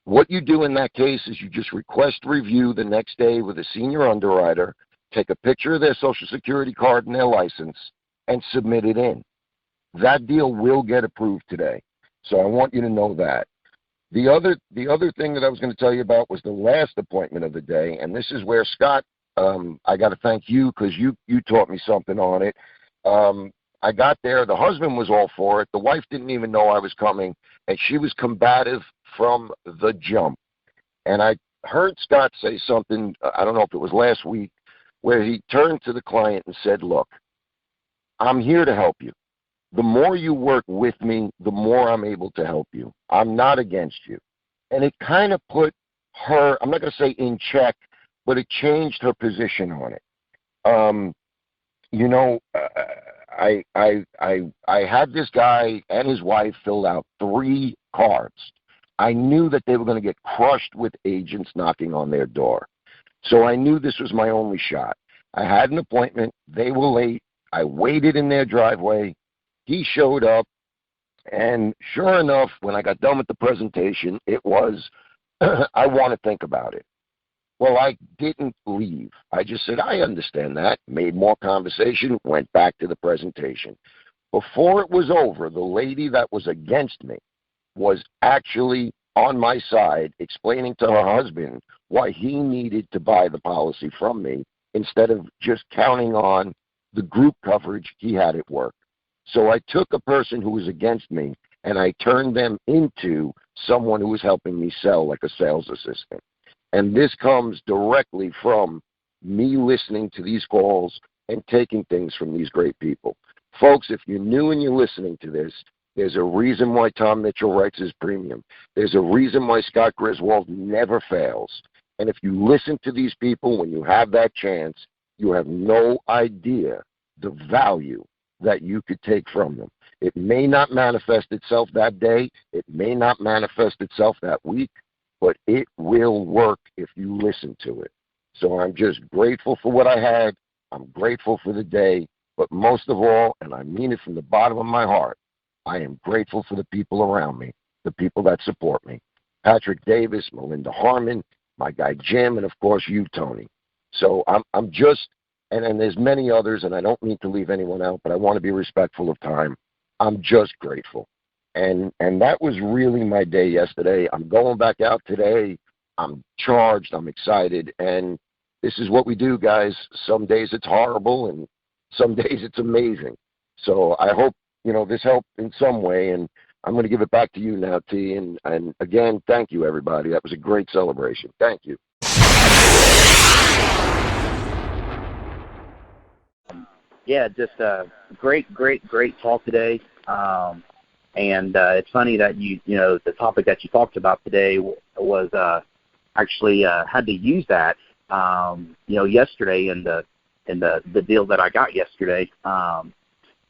What you do in that case is you just request review the next day with a senior underwriter, take a picture of their Social Security card and their license, and submit it in. That deal will get approved today. So I want you to know that. The other thing that I was going to tell you about was the last appointment of the day, and this is where, Scott, I got to thank you because you taught me something on it. I got there. The husband was all for it. The wife didn't even know I was coming, and she was combative from the jump. And I heard Scott say something, I don't know if it was last week, where he turned to the client and said, look, I'm here to help you. The more you work with me, the more I'm able to help you. I'm not against you. And it kind of put her, I'm not going to say in check, but it changed her position on it. I had this guy and his wife fill out 3 cards. I knew that they were going to get crushed with agents knocking on their door. So I knew this was my only shot. I had an appointment. They were late. I waited in their driveway. He showed up, and sure enough, when I got done with the presentation, it was, I want to think about it. Well, I didn't leave. I just said, I understand that, made more conversation, went back to the presentation. Before it was over, the lady that was against me was actually on my side, explaining to her husband why he needed to buy the policy from me instead of just counting on the group coverage he had at work. So I took a person who was against me and I turned them into someone who was helping me sell, like a sales assistant. And this comes directly from me listening to these calls and taking things from these great people. Folks, if you're new and you're listening to this, there's a reason why Tom Mitchell writes his premium. There's a reason why Scott Griswold never fails. And if you listen to these people when you have that chance, you have no idea the value that you could take from them. It may not manifest itself that day. It may not manifest itself that week, but it will work if you listen to it. So I'm just grateful for what I had. I'm grateful for the day. But most of all, and I mean it from the bottom of my heart, I am grateful for the people around me, the people that support me. Patrick Davis, Melinda Harmon, my guy Jim, and of course you, Tony. So I'm just, and there's many others, and I don't mean to leave anyone out, but I want to be respectful of time. I'm just grateful. And that was really my day yesterday. I'm going back out today. I'm charged. I'm excited. And this is what we do, guys. Some days it's horrible, and some days it's amazing. So I hope, this helped in some way. And I'm going to give it back to you now, T. And again, thank you, everybody. That was a great celebration. Thank you. Yeah, just great talk today. And it's funny that the topic that you talked about today was actually had to use that yesterday in the deal that I got yesterday.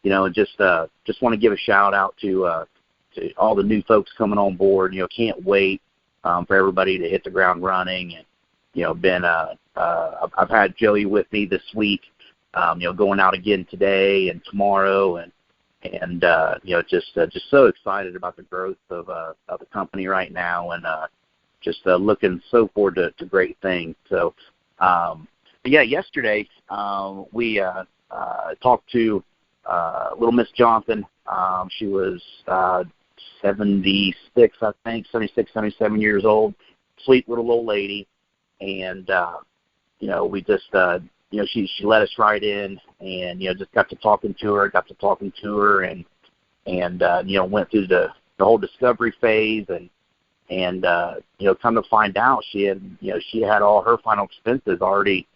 Just want to give a shout out to all the new folks coming on board. Can't wait for everybody to hit the ground running. And I've had Joey with me this week. Going out again today and tomorrow, and just so excited about the growth of the company right now, and just looking so forward to great things. So, yesterday we talked to little Miss Johnson. She was 76, I think, 76, 77 years old, sweet little old lady, and we just she let us right in, and just got to talking to her, and went through the whole discovery phase, and come to find out she had all her final expenses already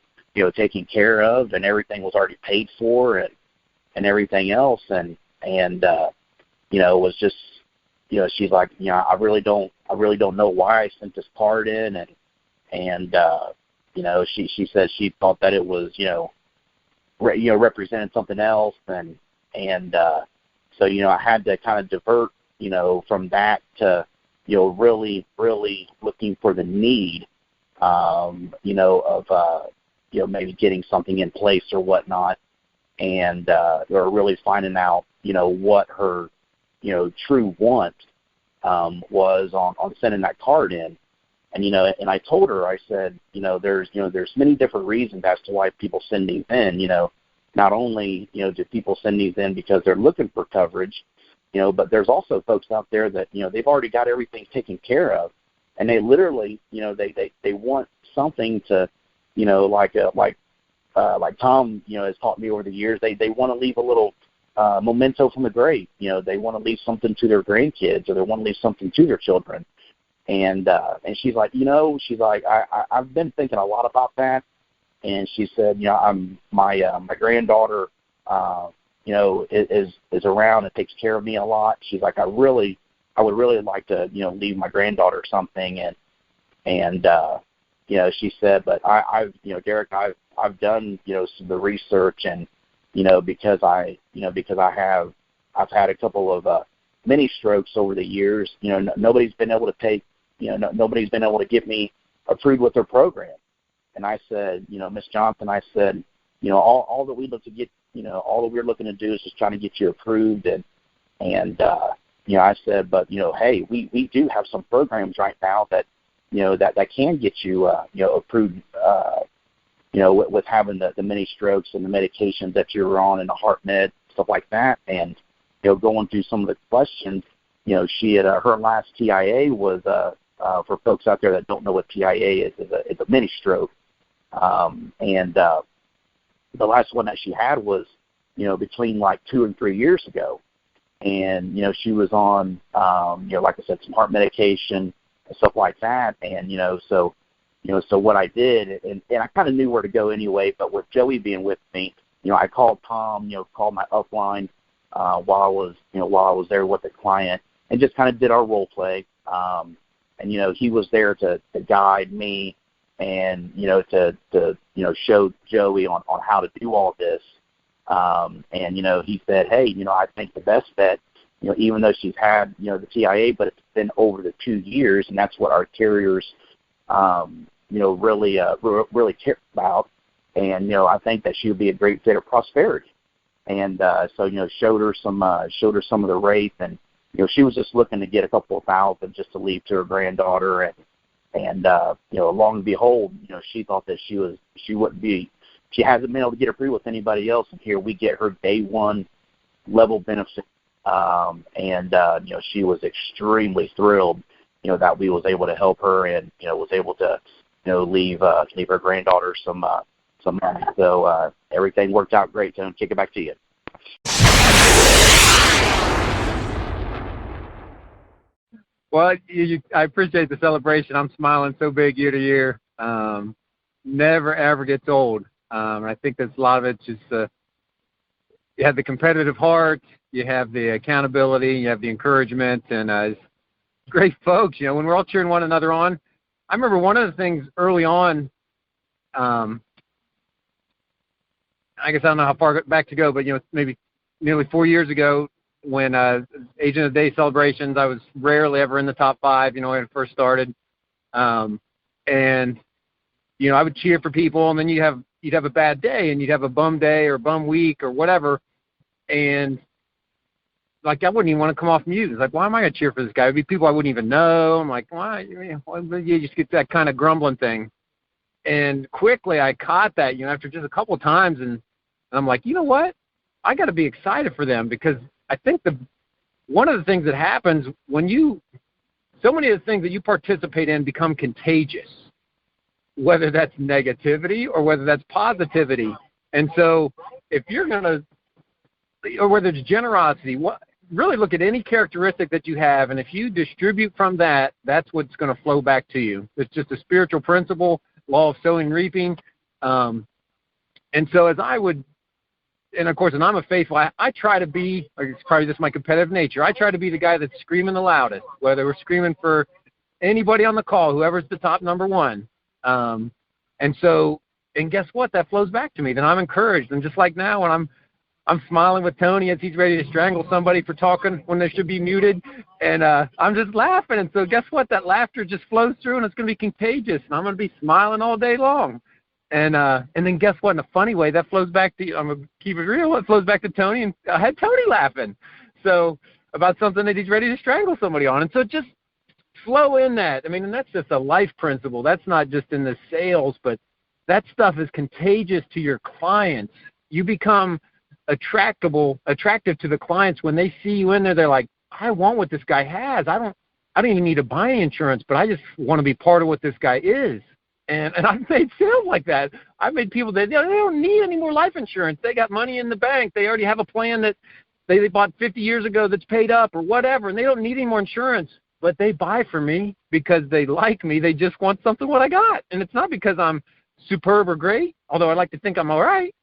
taken care of, and everything was already paid for, and everything else, and it was just she's like, I really don't know why I sent this card in, and she said she thought that it was, represented something else. And so, I had to kind of divert, from that to, really, really looking for the need, of maybe getting something in place or whatnot. And, or really finding out, what her, true want, was on sending that card in. And, and I told her, I said, there's many different reasons as to why people send these in. Not only, do people send these in because they're looking for coverage, but there's also folks out there that, they've already got everything taken care of. And they literally, they want something to, like Tom, has taught me over the years, they want to leave a little memento from the grave. They want to leave something to their grandkids, or they want to leave something to their children. And she's like, I've been thinking a lot about that. And she said, my granddaughter, is around and takes care of me a lot. She's like, I would really like to, leave my granddaughter something. And she said, but Derek, I've done, the research, and, because I've had a couple of many strokes over the years, nobody's been able to take, nobody's been able to get me approved with their program. And I said, Miss Johnson, I said, all that we look to get, all that we're looking to do is just trying to get you approved. And I said, but, hey, we do have some programs right now that, that can get you, approved, with having the many strokes and the medications that you're on, and the heart med, stuff like that. And, going through some of the questions, she had, her last TIA was, for folks out there that don't know what TIA is a mini stroke. And the last one that she had was, between like 2 and 3 years ago. And, she was on, like I said, some heart medication and stuff like that. And, so what I did, and I kind of knew where to go anyway, but with Joey being with me, I called Tom, called my upline, while I was there with the client, and just kind of did our role play. And, he was there to guide me, and, to show Joey on how to do all of this. And, he said, hey, I think the best bet, even though she's had, the TIA, but it's been over the 2 years, and that's what our carriers, really care about. And, I think that she would be a great fit of Prosperity. And so, showed her some of the rates, and she was just looking to get a couple of $1,000 just to leave to her granddaughter, and lo and behold, she thought that she hasn't been able to get approved with anybody else, and here we get her day one level benefit, and she was extremely thrilled, that we was able to help her, and was able to leave her granddaughter some money. So everything worked out great. Tony, kick it back to you. Well, I appreciate the celebration. I'm smiling so big year to year. Never, ever gets old. And I think that's a lot of it. Just you have the competitive heart, you have the accountability, you have the encouragement, and it's great folks. When we're all cheering one another on. I remember one of the things early on, I guess I don't know how far back to go, but, maybe nearly 4 years ago when Agent of the Day celebrations, I was rarely ever in the top 5, when I first started. And, I would cheer for people, and then you'd have a bad day, and you'd have a bum day or bum week or whatever. And, I wouldn't even want to come off mute. It's like, why am I going to cheer for this guy? It would be people I wouldn't even know. I'm like, why? You just get that kind of grumbling thing. And quickly I caught that, after just a couple of times, and I'm like, you know what? I got to be excited for them, because I think one of the things that happens when so many of the things that you participate in become contagious, whether that's negativity or whether that's positivity. And so if you're going to, or whether it's generosity, really look at any characteristic that you have, and if you distribute from that, that's what's going to flow back to you. It's just a spiritual principle, law of sowing and reaping. And so as I would, and of course, and I'm a faithful, I try to be, or it's probably just my competitive nature, I try to be the guy that's screaming the loudest, whether we're screaming for anybody on the call, whoever's the top number one. And guess what? That flows back to me. Then I'm encouraged. And just like now when I'm smiling with Tony as he's ready to strangle somebody for talking when they should be muted, and I'm just laughing. And so guess what? That laughter just flows through, and it's going to be contagious, and I'm going to be smiling all day long. And then guess what? In a funny way, that flows back to you. I'm going to keep it real. It flows back to Tony, and I had Tony laughing. So about something that he's ready to strangle somebody on. And so just flow in that. I mean, and that's just a life principle. That's not just in the sales, but that stuff is contagious to your clients. You become attractive to the clients when they see you in there. They're like, I want what this guy has. I don't even need to buy any insurance, but I just want to be part of what this guy is. And I've made sales like that. I've made people that they don't need any more life insurance. They got money in the bank. They already have a plan that they bought 50 years ago that's paid up or whatever, and they don't need any more insurance. But they buy from me because they like me. They just want something what I got. And it's not because I'm superb or great, although I like to think I'm all right.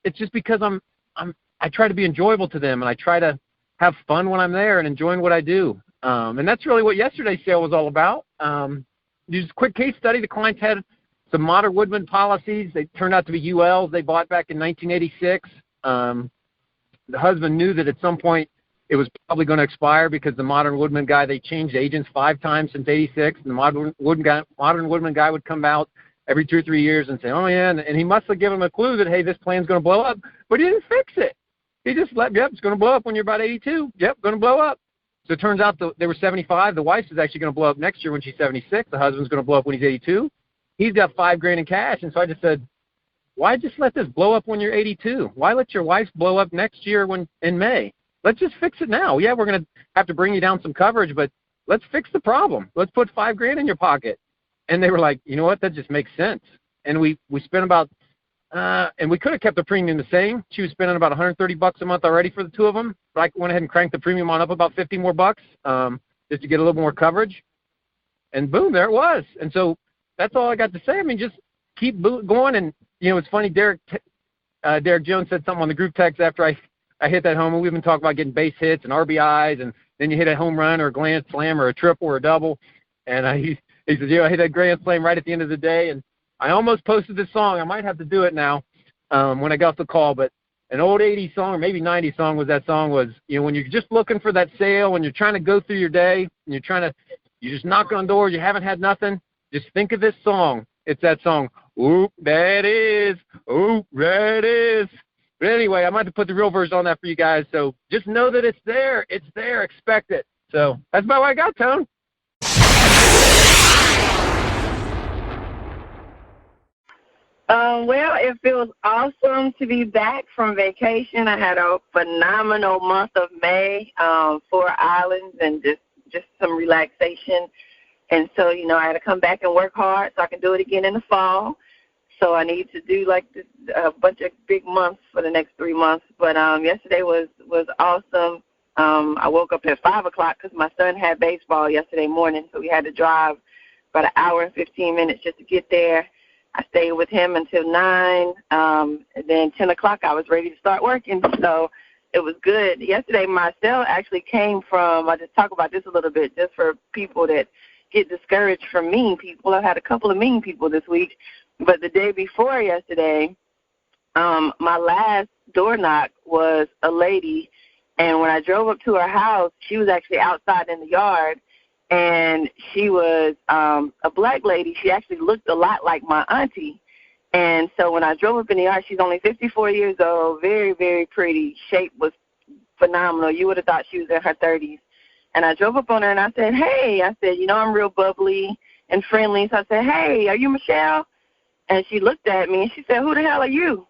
It's just because I try to be enjoyable to them, and I try to have fun when I'm there and enjoying what I do. And that's really what yesterday's sale was all about. Just a quick case study. The clients had some Modern Woodman policies. They turned out to be ULs they bought back in 1986. The husband knew that at some point it was probably going to expire because the Modern Woodman guy, they changed agents 5 times since 86. And the Modern Woodman guy would come out every 2 or 3 years and say, oh, yeah, and he must have given him a clue that, hey, this plan's going to blow up. But he didn't fix it. He just yep, it's going to blow up when you're about 82. Yep, going to blow up. So it turns out they were 75. The wife's is actually going to blow up next year when she's 76. The husband's going to blow up when he's 82. He's got $5,000 in cash. And so I just said, why just let this blow up when you're 82? Why let your wife blow up next year in May? Let's just fix it now. Yeah, we're going to have to bring you down some coverage, but let's fix the problem. Let's put $5,000 in your pocket. And they were like, you know what? That just makes sense. And we spent about and we could have kept the premium the same. She was spending about $130 a month already for the two of them. But I went ahead and cranked the premium on up about $50 more bucks just to get a little more coverage. And boom, there it was. And so that's all I got to say. I mean, just keep going. And, it's funny, Derek Jones said something on the group text after I hit that home. And we've been talking about getting base hits and RBIs. And then you hit a home run or a grand slam or a triple or a double. And he says, I hit that grand slam right at the end of the day. And I almost posted this song. I might have to do it now when I got the call. But an old 80s song or maybe 90s song was when you're just looking for that sale, when you're trying to go through your day and you just knock on doors, you haven't had nothing, just think of this song. It's that song, Oop, that is, oop, that is. But anyway, I might have to put the real version on that for you guys. So just know that it's there. It's there. Expect it. So that's about what I got, Tone. Well, it feels awesome to be back from vacation. I had a phenomenal month of May, 4 islands and just some relaxation. And so, I had to come back and work hard so I can do it again in the fall. So I need to do a bunch of big months for the next 3 months. But yesterday was awesome. I woke up at 5 o'clock because my son had baseball yesterday morning, so we had to drive about an hour and 15 minutes just to get there. I stayed with him until 9. And then 10 o'clock I was ready to start working. So it was good. Yesterday my cell actually came from, I'll just talk about this a little bit, just for people that get discouraged from mean people. I've had a couple of mean people this week. But the day before yesterday, my last door knock was a lady. And when I drove up to her house, she was actually outside in the yard. And she was a black lady. She actually looked a lot like my auntie. And so when I drove up in the yard, she's only 54 years old, very, very pretty. Shape was phenomenal. You would have thought she was in her 30s. And I drove up on her, and I said, hey. I said, I'm real bubbly and friendly. So I said, hey, are you Michelle? And she looked at me, and she said, who the hell are you?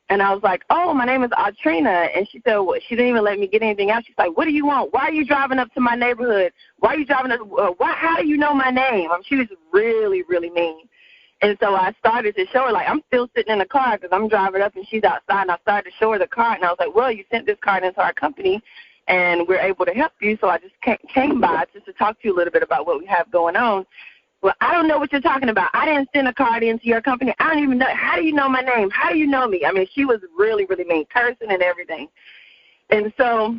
And I was like, oh, my name is Audrina. And she said, well, she didn't even let me get anything else. She's like, what do you want? Why are you driving up to my neighborhood? Why are you driving up? How do you know my name? She was really, really mean. And so I started to show her, I'm still sitting in the car because I'm driving up and she's outside. And I started to show her the card. And I was like, well, you sent this card into our company, and we're able to help you. So I just came by just to talk to you a little bit about what we have going on. Well, I don't know what you're talking about. I didn't send a card into your company. I don't even know. How do you know my name? How do you know me? She was really, really mean, cursing and everything. And so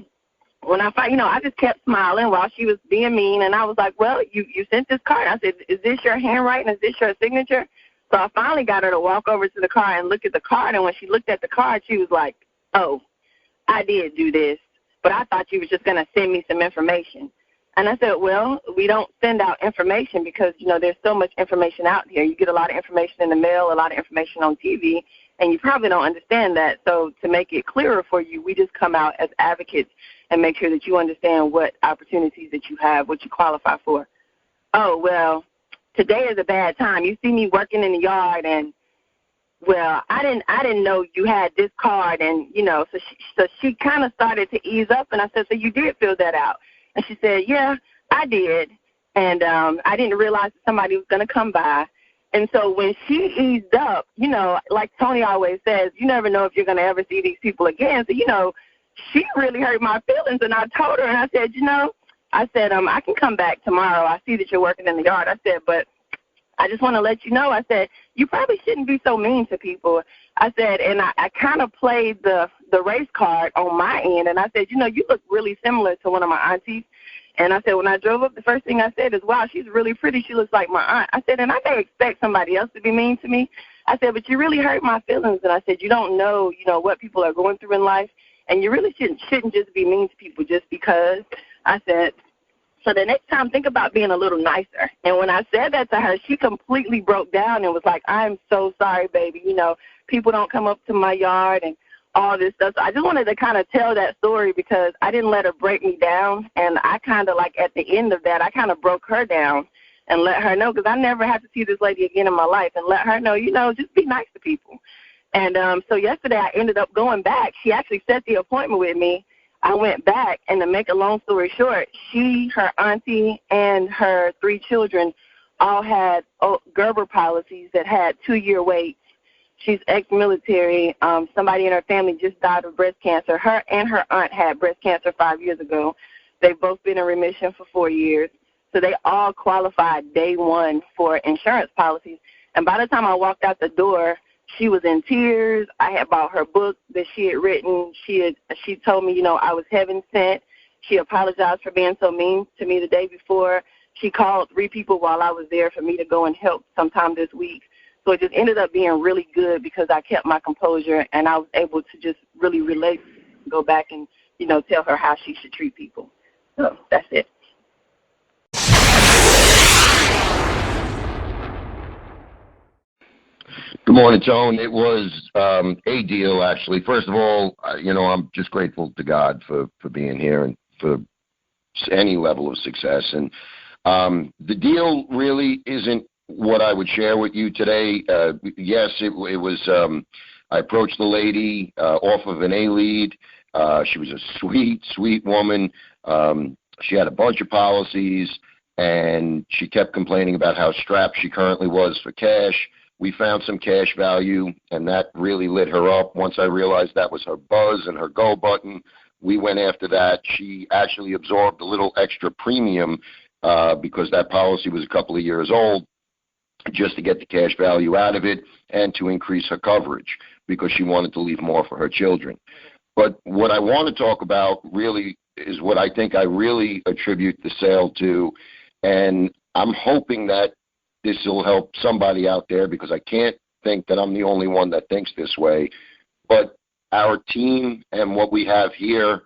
when I just kept smiling while she was being mean. And I was like, well, you sent this card. I said, is this your handwriting? Is this your signature? So I finally got her to walk over to the car and look at the card. And when she looked at the card, she was like, oh, I did do this, but I thought you was just going to send me some information. And I said, well, we don't send out information because, there's so much information out here. You get a lot of information in the mail, a lot of information on TV, and you probably don't understand that. So to make it clearer for you, we just come out as advocates and make sure that you understand what opportunities that you have, what you qualify for. Oh, well, today is a bad time. You see me working in the yard, and, well, I didn't know you had this card, and, so she kind of started to ease up, and I said, so you did fill that out. And she said, yeah, I did. And I didn't realize that somebody was going to come by. And so when she eased up, like Tony always says, you never know if you're going to ever see these people again. So, she really hurt my feelings. And I told her, and I said, I can come back tomorrow. I see that you're working in the yard. I said, but I just want to let you know, I said, you probably shouldn't be so mean to people. I said, and I kind of played the race card on my end, and I said, you look really similar to one of my aunties. And I said, when I drove up, the first thing I said is, wow, she's really pretty. She looks like my aunt. I said, and I may expect somebody else to be mean to me. I said, but you really hurt my feelings. And I said, you don't know, what people are going through in life, and you really shouldn't just be mean to people just because. I said, so the next time, think about being a little nicer. And when I said that to her, she completely broke down and was like, I'm so sorry, baby. People don't come up to my yard and all this stuff. So I just wanted to kind of tell that story because I didn't let her break me down. And I kind of at the end of that, I kind of broke her down and let her know because I never had to see this lady again in my life and let her know, just be nice to people. And so yesterday I ended up going back. She actually set the appointment with me. I went back, and to make a long story short, she, her auntie, and her 3 children all had Gerber policies that had 2-year waits. She's ex-military. Somebody in her family just died of breast cancer. Her and her aunt had breast cancer 5 years ago. They've both been in remission for 4 years. So they all qualified day one for insurance policies. And by the time I walked out the door, she was in tears. I had bought her book that she had written. She told me, I was heaven sent. She apologized for being so mean to me the day before. She called 3 people while I was there for me to go and help sometime this week. So it just ended up being really good because I kept my composure and I was able to just really relate, go back and, tell her how she should treat people. So that's it. Good morning, Tone. It was a deal, actually. First of all, I'm just grateful to God for being here and for any level of success. And the deal really isn't what I would share with you today. Yes, it was. I approached the lady off of an A-lead. She was a sweet, sweet woman. She had a bunch of policies, and she kept complaining about how strapped she currently was for cash. We found some cash value, and that really lit her up. Once I realized that was her buzz and her go button, we went after that. She actually absorbed a little extra premium because that policy was a couple of years old, just to get the cash value out of it and to increase her coverage because she wanted to leave more for her children. But what I want to talk about really is what I think I really attribute the sale to, and I'm hoping that this will help somebody out there because I can't think that I'm the only one that thinks this way. But our team and what we have here,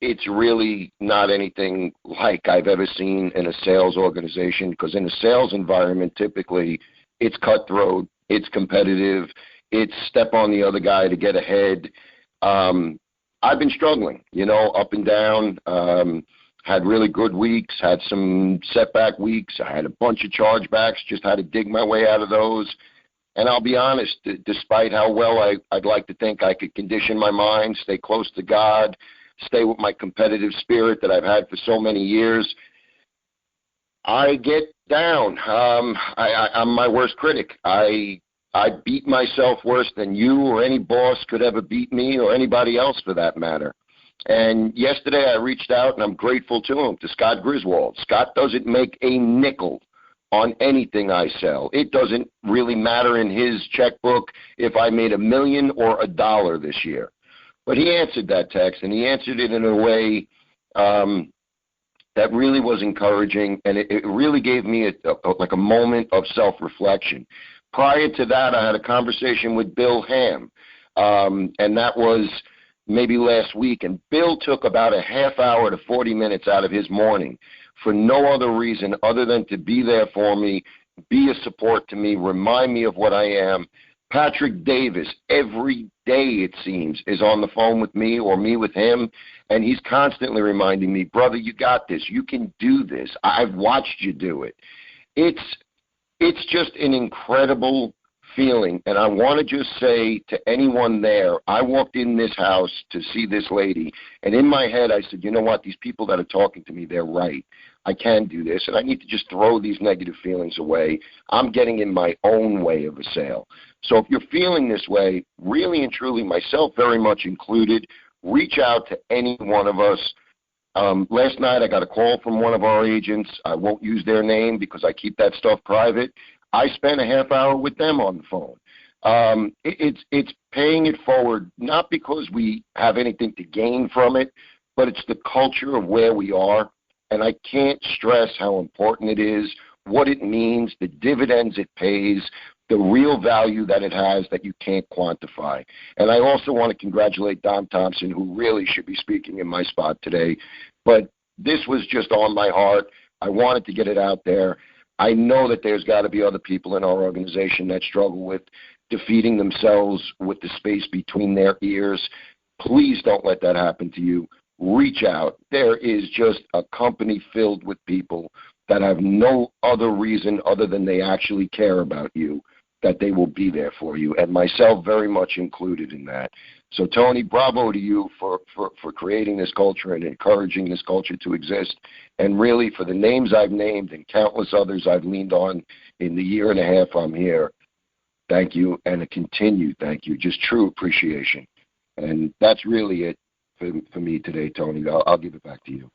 it's really not anything like I've ever seen in a sales organization, because in a sales environment, typically it's cutthroat, it's competitive, it's step on the other guy to get ahead. I've been struggling, up and down, had really good weeks, had some setback weeks. I had a bunch of chargebacks, just had to dig my way out of those. And I'll be honest, despite how well I'd like to think I could condition my mind, stay close to God, stay with my competitive spirit that I've had for so many years, I get down. I'm my worst critic. I beat myself worse than you or any boss could ever beat me, or anybody else for that matter. And yesterday I reached out, and I'm grateful to him, to Scott Griswold. Scott doesn't make a nickel on anything I sell. It doesn't really matter in his checkbook if I made $1 million or $1 this year. But he answered that text, and he answered it in a way that really was encouraging, and it really gave me a moment of self-reflection. Prior to that, I had a conversation with Bill Ham, and that was maybe last week, and Bill took about a half hour to 40 minutes out of his morning for no other reason other than to be there for me, be a support to me, remind me of what I am. Patrick Davis, every day it seems, is on the phone with me or me with him, and he's constantly reminding me, brother, you got this, you can do this, I've watched you do it. It's just an incredible feeling, and I want to just say to anyone there, I walked in this house to see this lady, and in my head I said, you know what, these people that are talking to me, they're right. I can do this, and I need to just throw these negative feelings away. I'm getting in my own way of a sale. So if you're feeling this way, really and truly, myself very much included, reach out to any one of us. Last night I got a call from one of our agents. I won't use their name because I keep that stuff private. I spent a half hour with them on the phone. It's paying it forward, not because we have anything to gain from it, but it's the culture of where we are. And I can't stress how important it is, what it means, the dividends it pays, the real value that it has that you can't quantify. And I also want to congratulate Dom Thompson, who really should be speaking in my spot today. But this was just on my heart. I wanted to get it out there. I know that there's got to be other people in our organization that struggle with defeating themselves with the space between their ears. Please don't let that happen to you. Reach out. There is just a company filled with people that have no other reason other than they actually care about you, that they will be there for you, and myself very much included in that. So, Tony, bravo to you for creating this culture and encouraging this culture to exist, and really for the names I've named and countless others I've leaned on in the year and a half I'm here. Thank you, and a continued thank you, just true appreciation. And that's really it for me today, Tony. I'll give it back to you.